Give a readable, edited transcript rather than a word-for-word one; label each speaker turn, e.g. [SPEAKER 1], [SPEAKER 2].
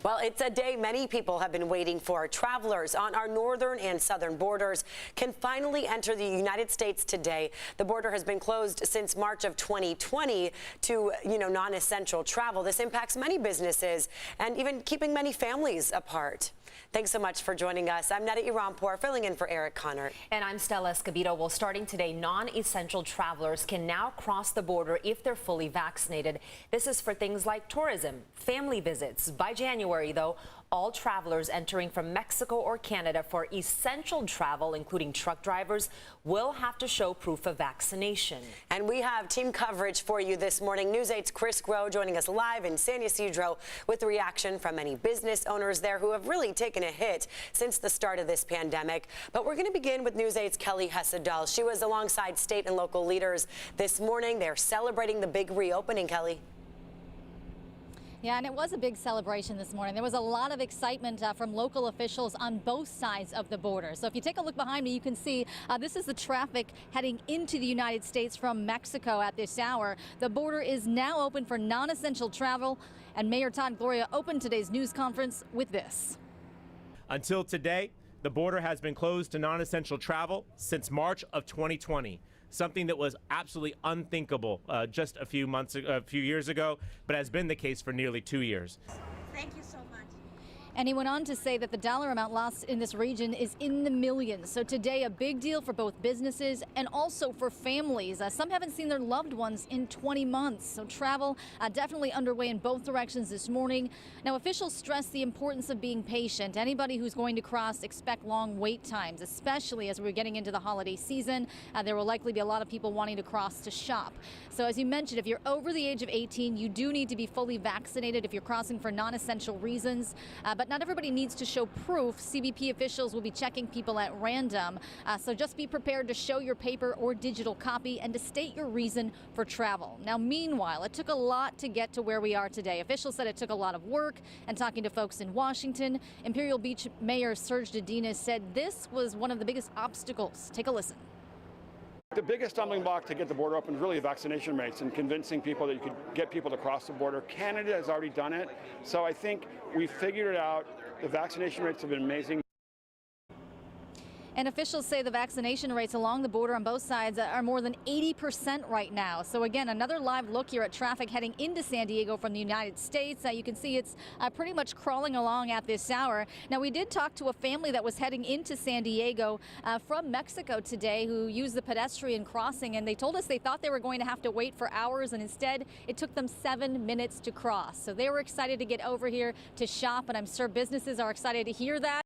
[SPEAKER 1] Well, it's a day many people have been waiting for. Travelers on our northern and southern borders can finally enter the United States today. The border has been closed since March of 2020 to, non-essential travel. This impacts many businesses and even keeping many families apart. Thanks so much for joining us. I'm Neda Iranpour, filling in for Eric Connert.
[SPEAKER 2] And I'm Stella Escobedo. Well, starting today, non-essential travelers can now cross the border if they're fully vaccinated. This is for things like tourism, family visits. By January, though, all travelers entering from Mexico or Canada for essential travel, including truck drivers, will have to show proof of vaccination.
[SPEAKER 1] And we have team coverage for you this morning. News 8's Chris Groh joining us live in San Ysidro with the reaction from many business owners there who have really taken a hit since the start of this pandemic. But we're going to begin with News 8's Kelly Hessedal. She was alongside state and local leaders this morning. They're celebrating the big reopening, Kelly.
[SPEAKER 3] Yeah, and it was a big celebration this morning. There was a lot of excitement from local officials on both sides of the border. So if you take a look behind me, you can see this is the traffic heading into the United States from Mexico at this hour. The border is now open for non-essential travel, and Mayor Todd Gloria opened today's news conference with this.
[SPEAKER 4] Until today, the border has been closed to non-essential travel since March of 2020. Something that was absolutely unthinkable just a few years ago, but has been the case for nearly 2 years.
[SPEAKER 5] Thank you so much.
[SPEAKER 3] And he went on to say that the dollar amount lost in this region is in the millions. So today, a big deal for both businesses and also for families. Some haven't seen their loved ones in 20 months. So travel definitely underway in both directions this morning. Now, officials stress the importance of being patient. Anybody who's going to cross, expect long wait times, especially as we're getting into the holiday season. There will likely be a lot of people wanting to cross to shop. So as you mentioned, if you're over the age of 18, you do need to be fully vaccinated if you're crossing for non-essential reasons. But not everybody needs to show proof. CBP officials will be checking people at random. So just be prepared to show your paper or digital copy and to state your reason for travel. Now, meanwhile, it took a lot to get to where we are today. Officials said it took a lot of work, and talking to folks in Washington, Imperial Beach Mayor Serge Dedina said this was one of the biggest obstacles. Take a listen.
[SPEAKER 6] The biggest stumbling block to get the border open is really vaccination rates and convincing people that you could get people to cross the border. Canada has already done it, so I think we figured it out. The vaccination rates have been amazing.
[SPEAKER 3] And officials say the vaccination rates along the border on both sides are more than 80% right now. So again, another live look here at traffic heading into San Diego from the United States. You can see it's pretty much crawling along at this hour. Now, we did talk to a family that was heading into San Diego from Mexico today who used the pedestrian crossing, and they told us they thought they were going to have to wait for hours, and instead it took them 7 minutes to cross. So they were excited to get over here to shop, and I'm sure businesses are excited to hear that.